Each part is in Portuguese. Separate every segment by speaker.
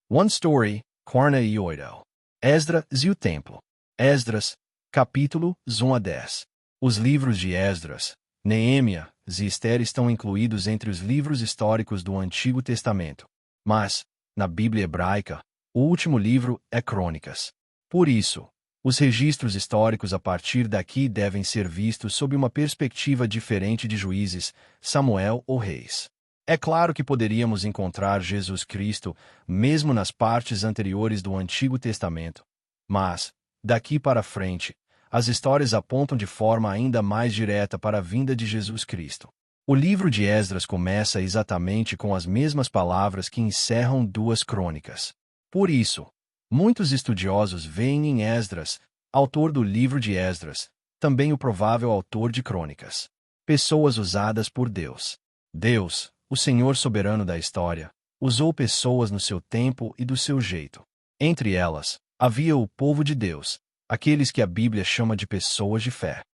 Speaker 1: One Story, Corna e Oidel. Esdras e o Templo. Esdras, capítulo 1 a 10. Os livros de Esdras, Neemias e Ester estão incluídos entre os livros históricos do Antigo Testamento. Mas, na Bíblia hebraica, o último livro é Crônicas. Por isso, os registros históricos a partir daqui devem ser vistos sob uma perspectiva diferente de Juízes, Samuel ou Reis. É claro que poderíamos encontrar Jesus Cristo mesmo nas partes anteriores do Antigo Testamento. Mas, daqui para frente, as histórias apontam de forma ainda mais direta para a vinda de Jesus Cristo. O livro de Esdras começa exatamente com as mesmas palavras que encerram duas crônicas. Por isso, muitos estudiosos veem em Esdras, autor do livro de Esdras, também o provável autor de crônicas. Pessoas usadas por Deus. Deus, o Senhor soberano da história, usou pessoas no seu tempo e do seu jeito. Entre elas, havia o povo de Deus, aqueles que a Bíblia chama de pessoas de fé.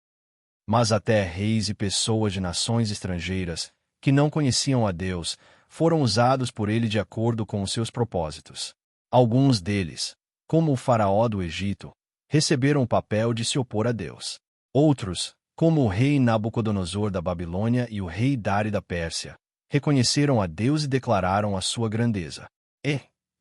Speaker 1: Mas até reis e pessoas de nações estrangeiras, que não conheciam a Deus, foram usados por ele de acordo com os seus propósitos. Alguns deles, como o faraó do Egito, receberam o papel de se opor a Deus. Outros, como o rei Nabucodonosor da Babilônia e o rei Dário da Pérsia, reconheceram a Deus e declararam a sua grandeza.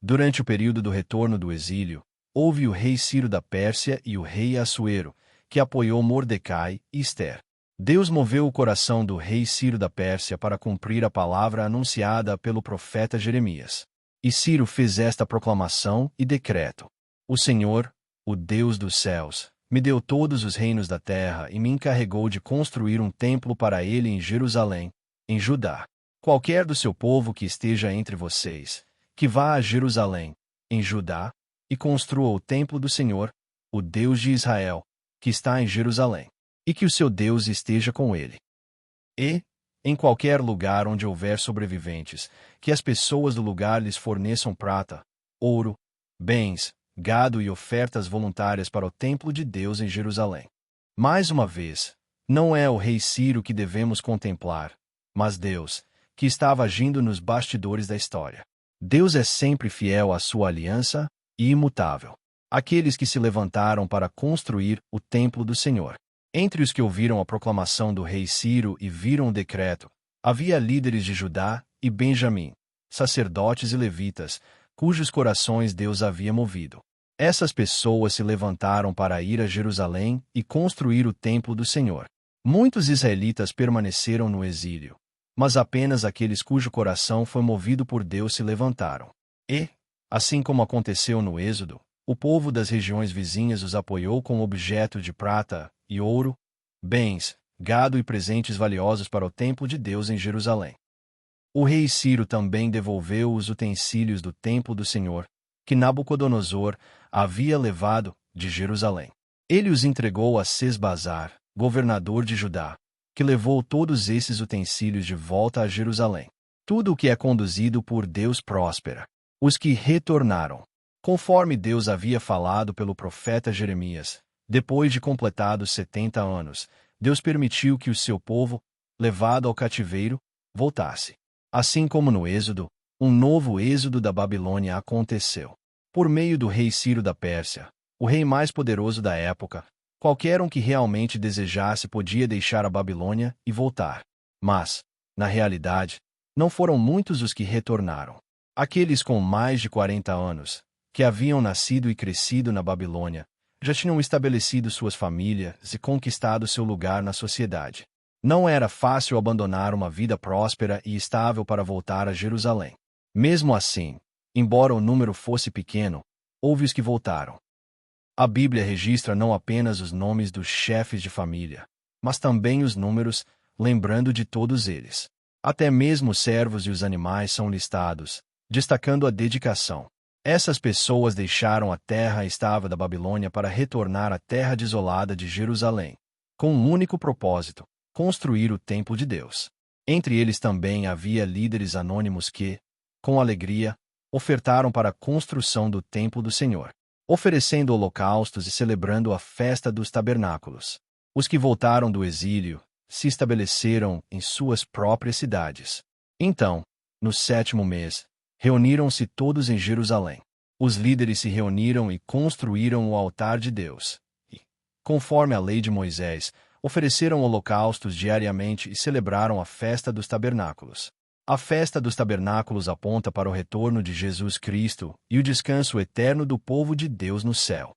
Speaker 1: Durante o período do retorno do exílio, houve o rei Ciro da Pérsia e o rei Assuero, que apoiou Mordecai e Ester. Deus moveu o coração do rei Ciro da Pérsia para cumprir a palavra anunciada pelo profeta Jeremias. E Ciro fez esta proclamação e decreto: O Senhor, o Deus dos céus, me deu todos os reinos da terra e me encarregou de construir um templo para ele em Jerusalém, em Judá. Qualquer do seu povo que esteja entre vocês, que vá a Jerusalém, em Judá, e construa o templo do Senhor, o Deus de Israel, que está em Jerusalém, e que o seu Deus esteja com ele. E, em qualquer lugar onde houver sobreviventes, que as pessoas do lugar lhes forneçam prata, ouro, bens, gado e ofertas voluntárias para o templo de Deus em Jerusalém. Mais uma vez, não é o rei Ciro que devemos contemplar, mas Deus, que estava agindo nos bastidores da história. Deus é sempre fiel à sua aliança e imutável. Aqueles que se levantaram para construir o templo do Senhor. Entre os que ouviram a proclamação do rei Ciro e viram o decreto, havia líderes de Judá e Benjamim, sacerdotes e levitas, cujos corações Deus havia movido. Essas pessoas se levantaram para ir a Jerusalém e construir o templo do Senhor. Muitos israelitas permaneceram no exílio, mas apenas aqueles cujo coração foi movido por Deus se levantaram. E, assim como aconteceu no Êxodo, o povo das regiões vizinhas os apoiou com objetos de prata e ouro, bens, gado e presentes valiosos para o templo de Deus em Jerusalém. O rei Ciro também devolveu os utensílios do templo do Senhor, que Nabucodonosor havia levado de Jerusalém. Ele os entregou a Sesbazar, governador de Judá, que levou todos esses utensílios de volta a Jerusalém. Tudo o que é conduzido por Deus próspera. Os que retornaram, conforme Deus havia falado pelo profeta Jeremias, depois de completados 70 anos, Deus permitiu que o seu povo, levado ao cativeiro, voltasse. Assim como no Êxodo, um novo êxodo da Babilônia aconteceu. Por meio do rei Ciro da Pérsia, o rei mais poderoso da época, qualquer um que realmente desejasse podia deixar a Babilônia e voltar. Mas, na realidade, não foram muitos os que retornaram. Aqueles com mais de 40 anos, que haviam nascido e crescido na Babilônia, já tinham estabelecido suas famílias e conquistado seu lugar na sociedade. Não era fácil abandonar uma vida próspera e estável para voltar a Jerusalém. Mesmo assim, embora o número fosse pequeno, houve os que voltaram. A Bíblia registra não apenas os nomes dos chefes de família, mas também os números, lembrando de todos eles. Até mesmo os servos e os animais são listados, destacando a dedicação. Essas pessoas deixaram a terra estável da Babilônia para retornar à terra desolada de Jerusalém, com um único propósito: construir o templo de Deus. Entre eles também havia líderes anônimos que, com alegria, ofertaram para a construção do templo do Senhor, oferecendo holocaustos e celebrando a festa dos tabernáculos. Os que voltaram do exílio se estabeleceram em suas próprias cidades. Então, no 7º mês, Reuniram-se todos em Jerusalém. Os líderes se reuniram e construíram o altar de Deus. E, conforme a lei de Moisés, ofereceram holocaustos diariamente e celebraram a festa dos tabernáculos. A festa dos tabernáculos aponta para o retorno de Jesus Cristo e o descanso eterno do povo de Deus no céu.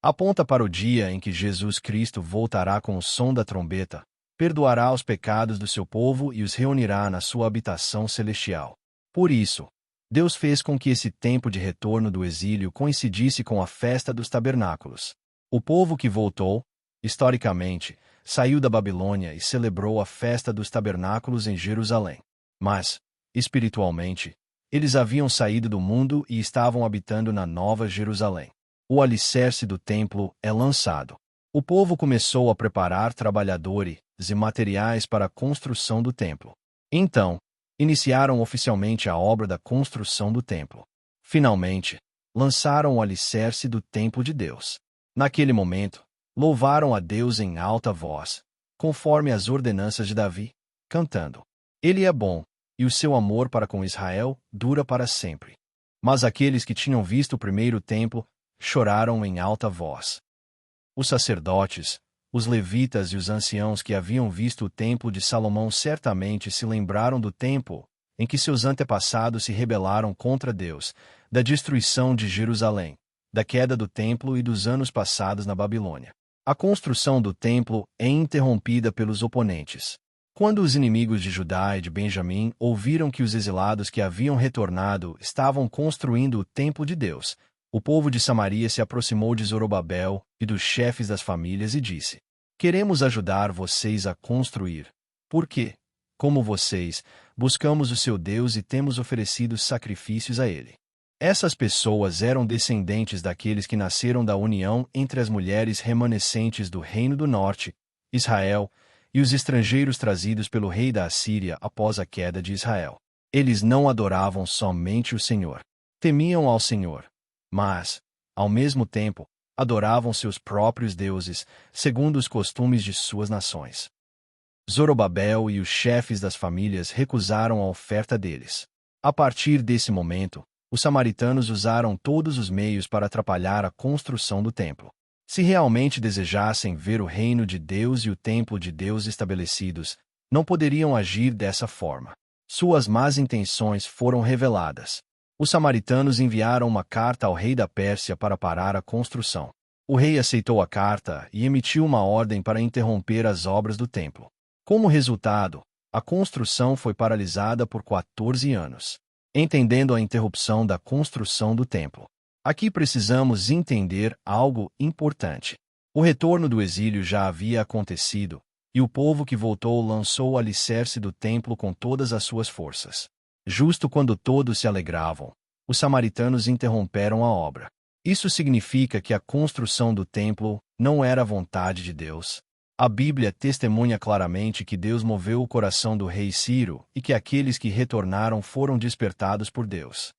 Speaker 1: Aponta para o dia em que Jesus Cristo voltará com o som da trombeta, perdoará os pecados do seu povo e os reunirá na sua habitação celestial. Por isso, Deus fez com que esse tempo de retorno do exílio coincidisse com a festa dos tabernáculos. O povo que voltou, historicamente, saiu da Babilônia e celebrou a festa dos tabernáculos em Jerusalém. Mas, espiritualmente, eles haviam saído do mundo e estavam habitando na Nova Jerusalém. O alicerce do templo é lançado. O povo começou a preparar trabalhadores e materiais para a construção do templo. Então, iniciaram oficialmente a obra da construção do templo. Finalmente, lançaram o alicerce do templo de Deus. Naquele momento, louvaram a Deus em alta voz, conforme as ordenanças de Davi, cantando: Ele é bom, e o seu amor para com Israel dura para sempre. Mas aqueles que tinham visto o primeiro templo choraram em alta voz. Os sacerdotes, os levitas e os anciãos que haviam visto o templo de Salomão certamente se lembraram do tempo em que seus antepassados se rebelaram contra Deus, da destruição de Jerusalém, da queda do templo e dos anos passados na Babilônia. A construção do templo é interrompida pelos oponentes. Quando os inimigos de Judá e de Benjamim ouviram que os exilados que haviam retornado estavam construindo o templo de Deus, o povo de Samaria se aproximou de Zorobabel e dos chefes das famílias e disse: Queremos ajudar vocês a construir. Porque, como vocês, buscamos o seu Deus e temos oferecido sacrifícios a ele. Essas pessoas eram descendentes daqueles que nasceram da união entre as mulheres remanescentes do Reino do Norte, Israel, e os estrangeiros trazidos pelo rei da Assíria após a queda de Israel. Eles não adoravam somente o Senhor. Temiam ao Senhor, mas, ao mesmo tempo, adoravam seus próprios deuses, segundo os costumes de suas nações. Zorobabel e os chefes das famílias recusaram a oferta deles. A partir desse momento, os samaritanos usaram todos os meios para atrapalhar a construção do templo. Se realmente desejassem ver o reino de Deus e o templo de Deus estabelecidos, não poderiam agir dessa forma. Suas más intenções foram reveladas. Os samaritanos enviaram uma carta ao rei da Pérsia para parar a construção. O rei aceitou a carta e emitiu uma ordem para interromper as obras do templo. Como resultado, a construção foi paralisada por 14 anos. Entendendo a interrupção da construção do templo, aqui precisamos entender algo importante. O retorno do exílio já havia acontecido, e o povo que voltou lançou o alicerce do templo com todas as suas forças. Justo quando todos se alegravam, os samaritanos interromperam a obra. Isso significa que a construção do templo não era a vontade de Deus. A Bíblia testemunha claramente que Deus moveu o coração do rei Ciro e que aqueles que retornaram foram despertados por Deus.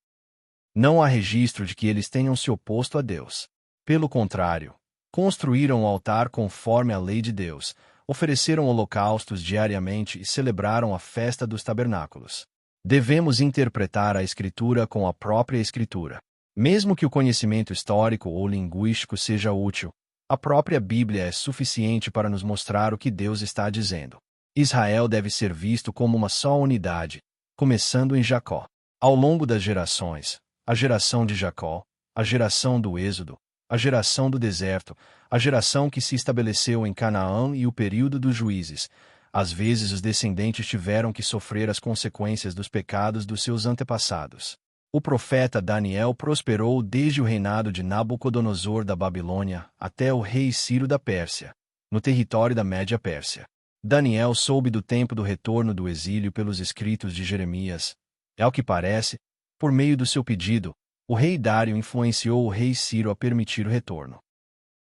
Speaker 1: Não há registro de que eles tenham se oposto a Deus. Pelo contrário, construíram o altar conforme a lei de Deus, ofereceram holocaustos diariamente e celebraram a festa dos tabernáculos. Devemos interpretar a Escritura com a própria Escritura. Mesmo que o conhecimento histórico ou linguístico seja útil, a própria Bíblia é suficiente para nos mostrar o que Deus está dizendo. Israel deve ser visto como uma só unidade, começando em Jacó. Ao longo das gerações, a geração de Jacó, a geração do Êxodo, a geração do deserto, a geração que se estabeleceu em Canaã e o período dos juízes, às vezes os descendentes tiveram que sofrer as consequências dos pecados dos seus antepassados. O profeta Daniel prosperou desde o reinado de Nabucodonosor da Babilônia até o rei Ciro da Pérsia, no território da Média Pérsia. Daniel soube do tempo do retorno do exílio pelos escritos de Jeremias. Ao que parece, por meio do seu pedido, o rei Dário influenciou o rei Ciro a permitir o retorno.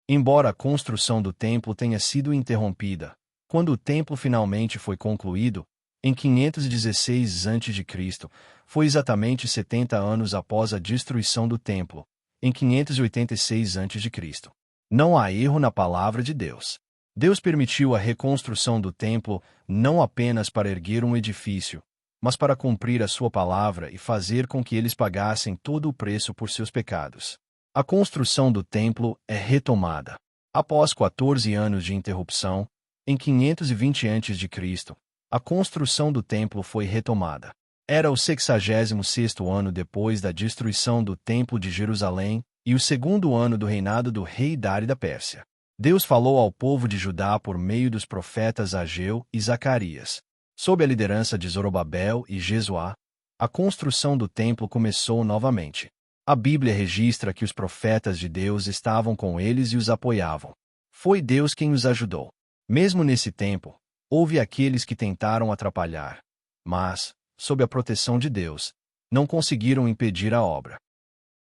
Speaker 1: Embora a construção do templo tenha sido interrompida, quando o templo finalmente foi concluído, em 516 a.C., foi exatamente 70 anos após a destruição do templo, em 586 a.C. Não há erro na palavra de Deus. Deus permitiu a reconstrução do templo não apenas para erguer um edifício, mas para cumprir a sua palavra e fazer com que eles pagassem todo o preço por seus pecados. A construção do templo é retomada. Após 14 anos de interrupção, em 520 a.C., a construção do templo foi retomada. Era o 66º ano depois da destruição do Templo de Jerusalém e o segundo ano do reinado do rei Dário da Pérsia. Deus falou ao povo de Judá por meio dos profetas Ageu e Zacarias. Sob a liderança de Zorobabel e Jesuá, a construção do templo começou novamente. A Bíblia registra que os profetas de Deus estavam com eles e os apoiavam. Foi Deus quem os ajudou. Mesmo nesse tempo, houve aqueles que tentaram atrapalhar, mas, sob a proteção de Deus, não conseguiram impedir a obra.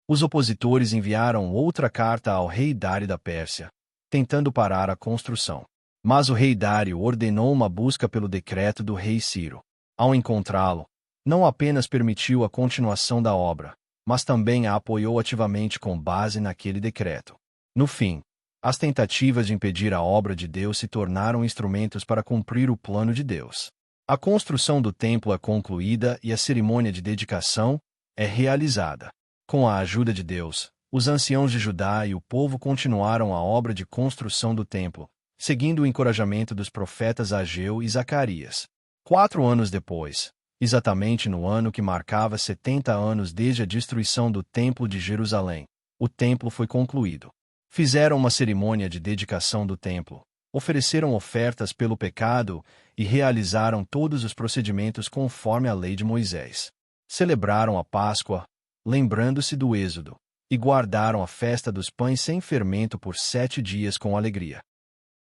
Speaker 1: Os opositores enviaram outra carta ao rei Dário da Pérsia, tentando parar a construção. Mas o rei Dário ordenou uma busca pelo decreto do rei Ciro. Ao encontrá-lo, não apenas permitiu a continuação da obra, mas também a apoiou ativamente com base naquele decreto. No fim, as tentativas de impedir a obra de Deus se tornaram instrumentos para cumprir o plano de Deus. A construção do templo é concluída e a cerimônia de dedicação é realizada. Com a ajuda de Deus, os anciãos de Judá e o povo continuaram a obra de construção do templo, seguindo o encorajamento dos profetas Ageu e Zacarias. 4 anos depois, exatamente no ano que marcava 70 anos desde a destruição do Templo de Jerusalém, o templo foi concluído. Fizeram uma cerimônia de dedicação do templo, ofereceram ofertas pelo pecado e realizaram todos os procedimentos conforme a lei de Moisés. Celebraram a Páscoa, lembrando-se do Êxodo, e guardaram a festa dos pães sem fermento por 7 dias com alegria.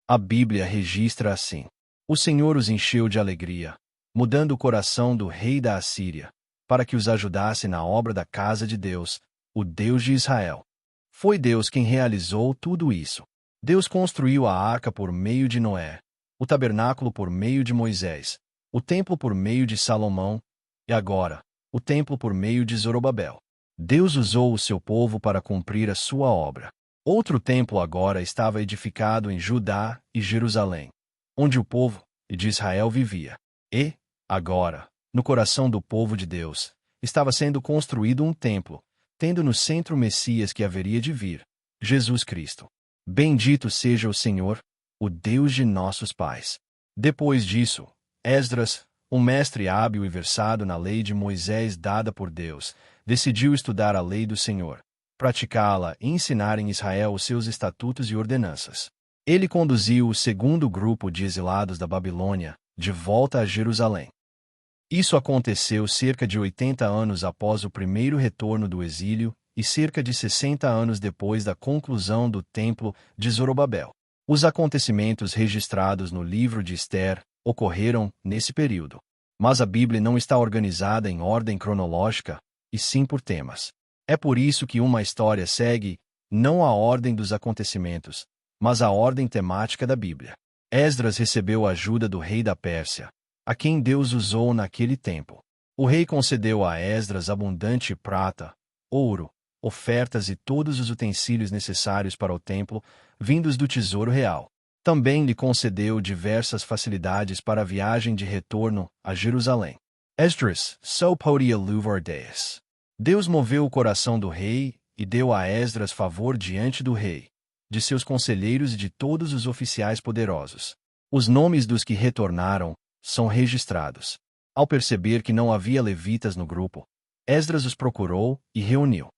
Speaker 1: A Bíblia registra assim: o Senhor os encheu de alegria, mudando o coração do rei da Assíria, para que os ajudasse na obra da casa de Deus, o Deus de Israel. Foi Deus quem realizou tudo isso. Deus construiu a arca por meio de Noé, o tabernáculo por meio de Moisés, o templo por meio de Salomão, e agora, o templo por meio de Zorobabel. Deus usou o seu povo para cumprir a sua obra. Outro templo agora estava edificado em Judá e Jerusalém, onde o povo de Israel vivia. E, agora, no coração do povo de Deus, estava sendo construído um templo, tendo no centro o Messias que haveria de vir, Jesus Cristo. Bendito seja o Senhor, o Deus de nossos pais. Depois disso, Esdras, um mestre hábil e versado na lei de Moisés dada por Deus, decidiu estudar a lei do Senhor, praticá-la e ensinar em Israel os seus estatutos e ordenanças. Ele conduziu o segundo grupo de exilados da Babilônia de volta a Jerusalém. Isso aconteceu cerca de 80 anos após o primeiro retorno do exílio e cerca de 60 anos depois da conclusão do Templo de Zorobabel. Os acontecimentos registrados no livro de Ester ocorreram nesse período. Mas a Bíblia não está organizada em ordem cronológica, e sim por temas. É por isso que uma história segue, não a ordem dos acontecimentos, mas a ordem temática da Bíblia. Esdras recebeu a ajuda do rei da Pérsia, a quem Deus usou naquele tempo. O rei concedeu a Esdras abundante prata, ouro, ofertas e todos os utensílios necessários para o templo, vindos do tesouro real. Também lhe concedeu diversas facilidades para a viagem de retorno a Jerusalém. Esdras só podia louvar Deus. Deus moveu o coração do rei e deu a Esdras favor diante do rei, de seus conselheiros e de todos os oficiais poderosos. Os nomes dos que retornaram são registrados. Ao perceber que não havia levitas no grupo, Esdras os procurou e reuniu.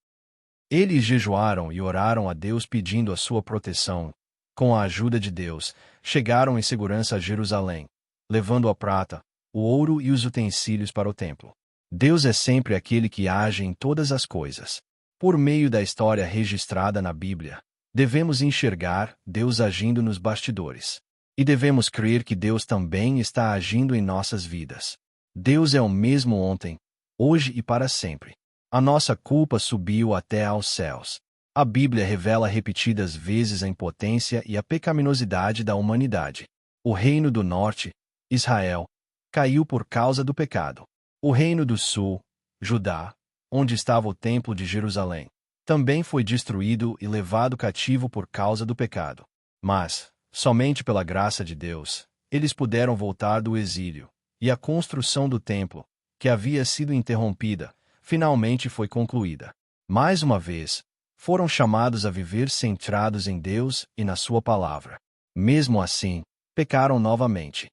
Speaker 1: Eles jejuaram e oraram a Deus pedindo a sua proteção. Com a ajuda de Deus, chegaram em segurança a Jerusalém, levando a prata, o ouro e os utensílios para o templo. Deus é sempre aquele que age em todas as coisas. Por meio da história registrada na Bíblia, devemos enxergar Deus agindo nos bastidores. E devemos crer que Deus também está agindo em nossas vidas. Deus é o mesmo ontem, hoje e para sempre. A nossa culpa subiu até aos céus. A Bíblia revela repetidas vezes a impotência e a pecaminosidade da humanidade. O reino do norte, Israel, caiu por causa do pecado. O reino do sul, Judá, onde estava o templo de Jerusalém, também foi destruído e levado cativo por causa do pecado. Mas, somente pela graça de Deus, eles puderam voltar do exílio, e a construção do templo, que havia sido interrompida, finalmente foi concluída. Mais uma vez, foram chamados a viver centrados em Deus e na sua palavra. Mesmo assim, pecaram novamente.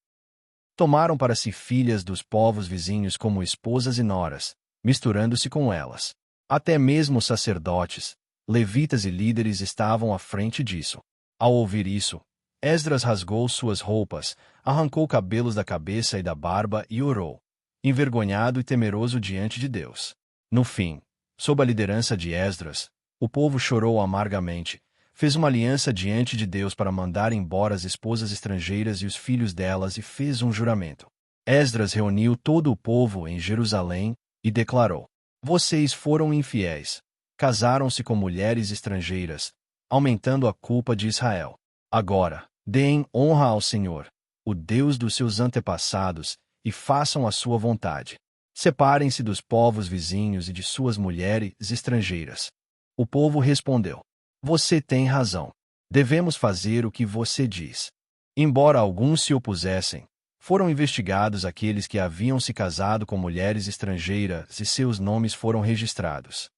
Speaker 1: Tomaram para si filhas dos povos vizinhos como esposas e noras, misturando-se com elas. Até mesmo sacerdotes, levitas e líderes estavam à frente disso. Ao ouvir isso, Esdras rasgou suas roupas, arrancou cabelos da cabeça e da barba e orou, envergonhado e temeroso diante de Deus. No fim, sob a liderança de Esdras, o povo chorou amargamente, fez uma aliança diante de Deus para mandar embora as esposas estrangeiras e os filhos delas e fez um juramento. Esdras reuniu todo o povo em Jerusalém e declarou: Vocês foram infiéis, casaram-se com mulheres estrangeiras, aumentando a culpa de Israel. Agora, deem honra ao Senhor, o Deus dos seus antepassados, e façam a sua vontade. Separem-se dos povos vizinhos e de suas mulheres estrangeiras. O povo respondeu: Você tem razão. Devemos fazer o que você diz. Embora alguns se opusessem, foram investigados aqueles que haviam se casado com mulheres estrangeiras e seus nomes foram registrados.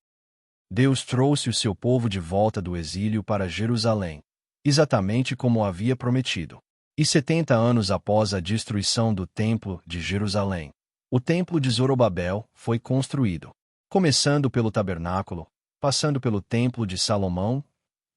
Speaker 1: Deus trouxe o seu povo de volta do exílio para Jerusalém, exatamente como havia prometido. E 70 anos após a destruição do Templo de Jerusalém, o Templo de Zorobabel foi construído, começando pelo tabernáculo, passando pelo Templo de Salomão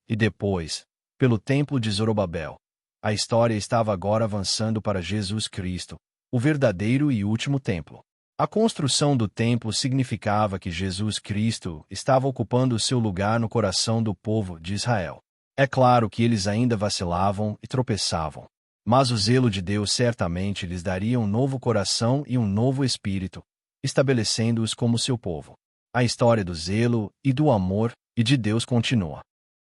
Speaker 1: e depois, pelo Templo de Zorobabel. A história estava agora avançando para Jesus Cristo, o verdadeiro e último templo. A construção do templo significava que Jesus Cristo estava ocupando o seu lugar no coração do povo de Israel. É claro que eles ainda vacilavam e tropeçavam, mas o zelo de Deus certamente lhes daria um novo coração e um novo espírito, estabelecendo-os como seu povo. A história do zelo e do amor e de Deus continua.